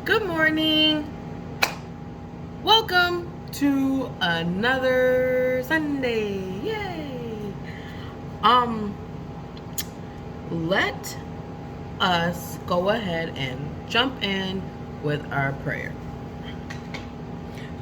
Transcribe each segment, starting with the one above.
Good morning. Welcome to another Sunday. Yay. Let us go ahead and jump in with our prayer.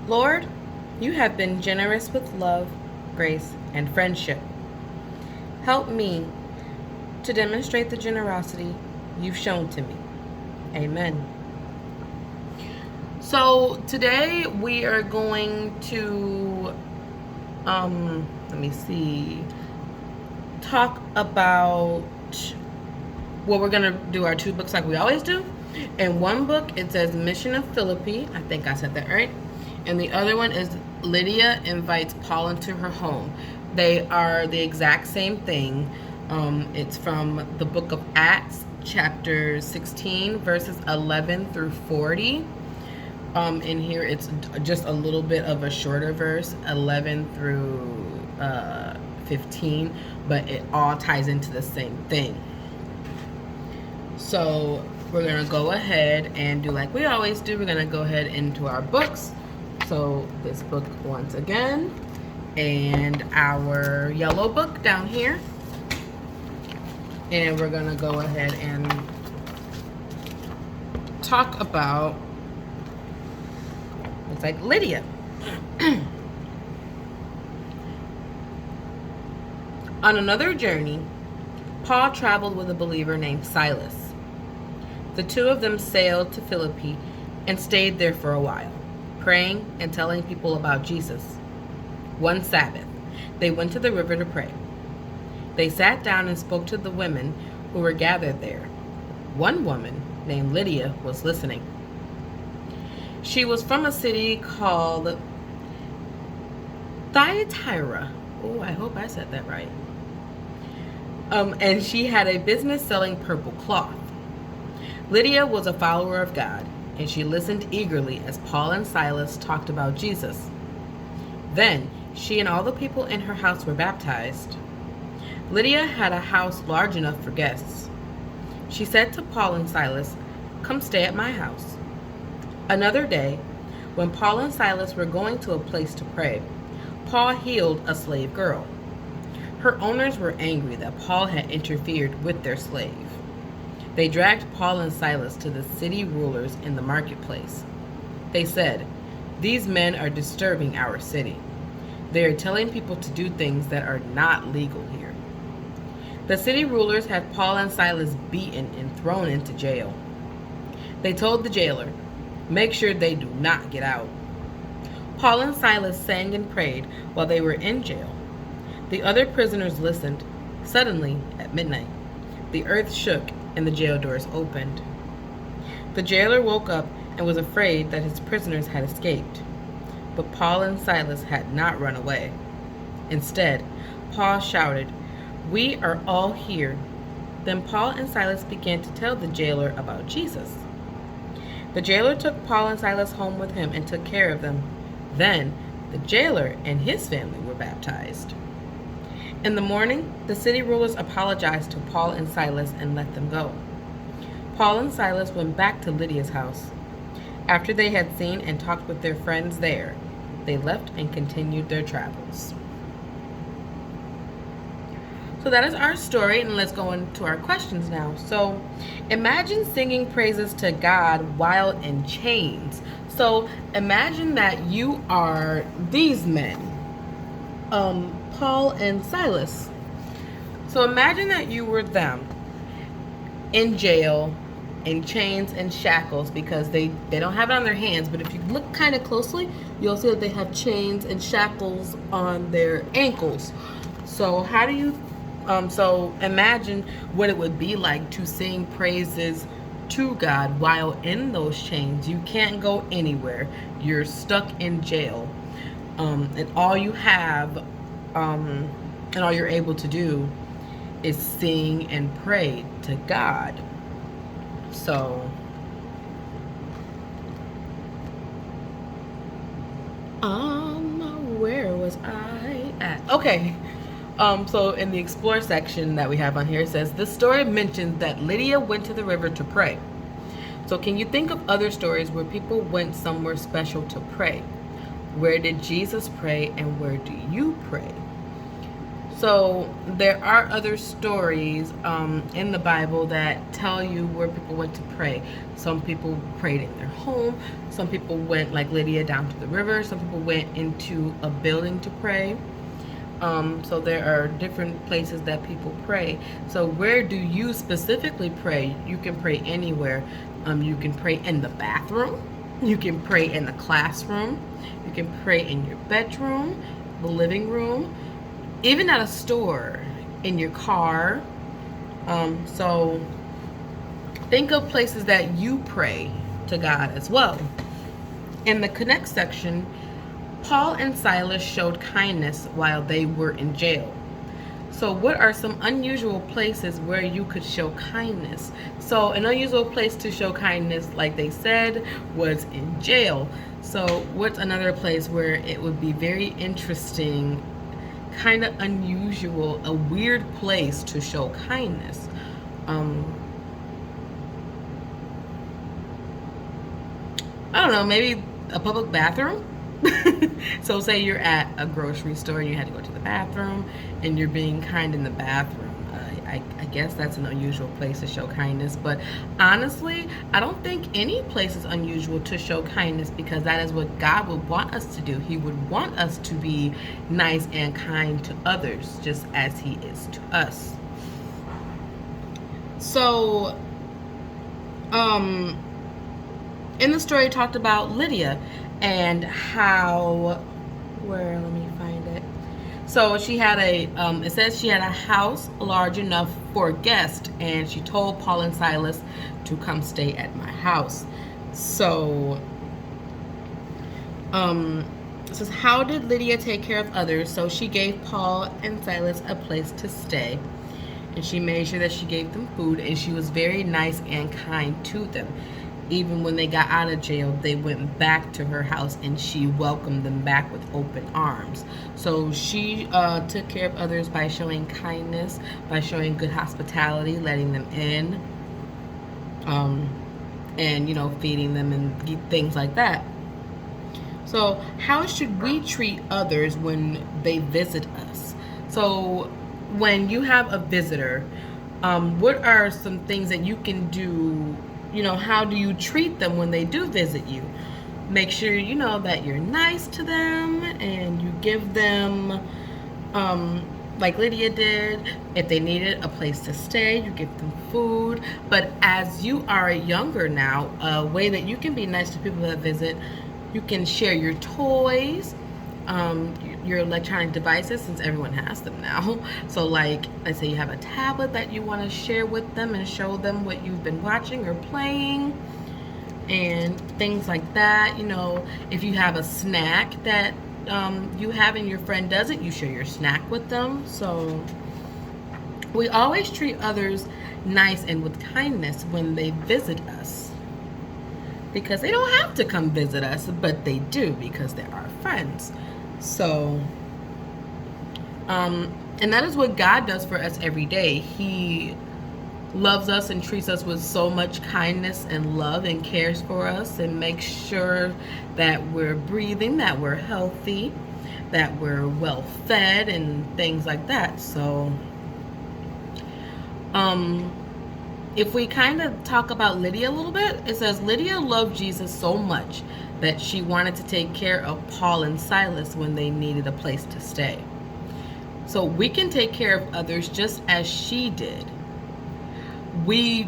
Lord, you have been generous with love, grace, and friendship. Help me to demonstrate the generosity you've shown to me. Amen. So today we are going to, talk about, we're going to do our two books like we always do. In one book, it says Mission of Philippi. I think I said that right. And the other one is Lydia Invites Paul into Her Home. They are the exact same thing. It's from the book of Acts, chapter 16, verses 11 through 40. In here, it's just a little bit of a shorter verse, 11 through 15, but it all ties into the same thing. So we're going to go ahead and do like we always do. We're going to go ahead into our books. So this book once again, and our yellow book down here. And we're going to go ahead and talk about, it's like Lydia. On another journey, Paul traveled with a believer named Silas. The two of them sailed to Philippi and stayed there for a while, praying and telling people about Jesus. One Sabbath, they went to the river to pray. They sat down and spoke to the women who were gathered there. One woman named Lydia was listening. She was from a city called Thyatira. Oh, I hope I said that right. And she had a business selling purple cloth. Lydia was a follower of God, and she listened eagerly as Paul and Silas talked about Jesus. Then she and all the people in her house were baptized. Lydia had a house large enough for guests. She said to Paul and Silas, "Come stay at my house." Another day, when Paul and Silas were going to a place to pray, Paul healed a slave girl. Her owners were angry that Paul had interfered with their slave. They dragged Paul and Silas to the city rulers in the marketplace. They said, "These men are disturbing our city. They are telling people to do things that are not legal here." The city rulers had Paul and Silas beaten and thrown into jail. They told the jailer, "Make sure they do not get out." Paul and Silas sang and prayed while they were in jail. The other prisoners listened. Suddenly, at midnight, the earth shook and the jail doors opened. The jailer woke up and was afraid that his prisoners had escaped. But Paul and Silas had not run away. Instead, Paul shouted, "We are all here." Then Paul and Silas began to tell the jailer about Jesus. The jailer took Paul and Silas home with him and took care of them. Then the jailer and his family were baptized. In the morning, the city rulers apologized to Paul and Silas and let them go. Paul and Silas went back to Lydia's house. After they had seen and talked with their friends there, they left and continued their travels. So that is our story, and let's go into our questions now. So imagine singing praises to God while in chains. So imagine that you are these men, Paul and Silas. So imagine that you were them in jail, in chains and shackles, because they don't have it on their hands, but if you look kind of closely, you'll see that they have chains and shackles on their ankles. So how do you so imagine what it would be like to sing praises to God while in those chains. You can't go anywhere. You're stuck in jail. And all you have, and all you're able to do is sing and pray to God. So, where was I at? Okay. So in the explore section that we have on here, it says, the story mentions that Lydia went to the river to pray. So can you think of other stories where people went somewhere special to pray? Where did Jesus pray, and where do you pray? So there are other stories in the Bible that tell you where people went to pray. Some people prayed in their home. Some people went, like Lydia, down to the river. Some people went into a building to pray. So there are different places that people pray. So where do you specifically pray? You can pray anywhere. You can pray in the bathroom. You can pray in the classroom. You can pray in your bedroom, the living room, even at a store, in your car. So think of places that you pray to God as well. In the Connect section, Paul and Silas showed kindness while they were in jail. So what are some unusual places where you could show kindness? So an unusual place to show kindness, like they said, was in jail. So what's another place where it would be very interesting, kind of unusual, a weird place to show kindness? I don't know, maybe a public bathroom? So say you're at a grocery store and you had to go to the bathroom and you're being kind in the bathroom. I guess that's an unusual place to show kindness, but honestly, I don't think any place is unusual to show kindness, because that is what God would want us to do. He would want us to be nice and kind to others, just as He is to us. So, in the story, it talked about Lydia and how, let me find it. So she had it says she had a house large enough for a guest, and she told Paul and Silas to come stay at my house. So, it says, how did Lydia take care of others? So she gave Paul and Silas a place to stay, and she made sure that she gave them food, and she was very nice and kind to them. Even when they got out of jail, they went back to her house and she welcomed them back with open arms. So she took care of others by showing kindness, by showing good hospitality, letting them in, and feeding them and things like that. So how should we treat others when they visit us? So when you have a visitor, what are some things that you can do? How do you treat them when they do visit you? Make sure that you're nice to them, and you give them, like Lydia did, if they needed a place to stay, you give them food. But as you are younger now, a way that you can be nice to people that visit, you can share your toys, your electronic devices, since everyone has them now. So like, let's say you have a tablet that you want to share with them and show them what you've been watching or playing and things like that. If you have a snack that you have and your friend doesn't, you share your snack with them. So we always treat others nice and with kindness when they visit us, because they don't have to come visit us, but they do, because they're our friends. So, and that is what God does for us every day. He loves us and treats us with so much kindness and love, and cares for us and makes sure that we're breathing, that we're healthy, that we're well fed and things like that. So, if we kind of talk about Lydia a little bit, it says Lydia loved Jesus so much that she wanted to take care of Paul and Silas when they needed a place to stay. So we can take care of others just as she did. We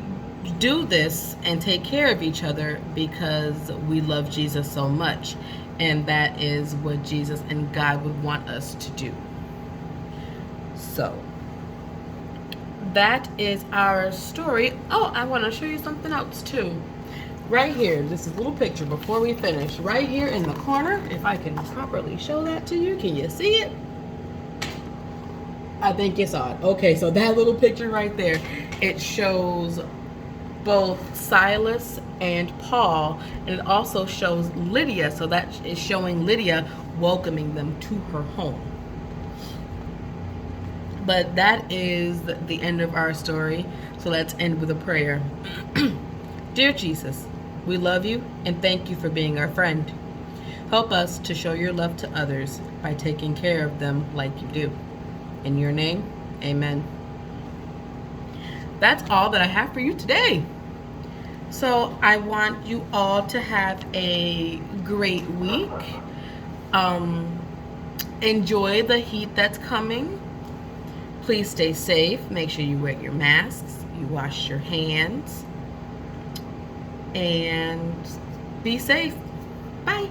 do this and take care of each other because we love Jesus so much, and that is what Jesus and God would want us to do. So that is our story. Oh, I want to show you something else too. Right here, this is a little picture before we finish. Right here in the corner, if I can properly show that to you. Can you see it? I think you saw it. Okay, so that little picture right there, it shows both Silas and Paul, and it also shows Lydia. So that is showing Lydia welcoming them to her home. But that is the end of our story. So let's end with a prayer. Dear Jesus, We love you and thank you for being our friend. Help us to show your love to others by taking care of them like you do. In your name, amen. That's all that I have for you today. So I want you all to have a great week. Enjoy the heat that's coming. Please stay safe. Make sure you wear your masks, you wash your hands, and be safe. Bye.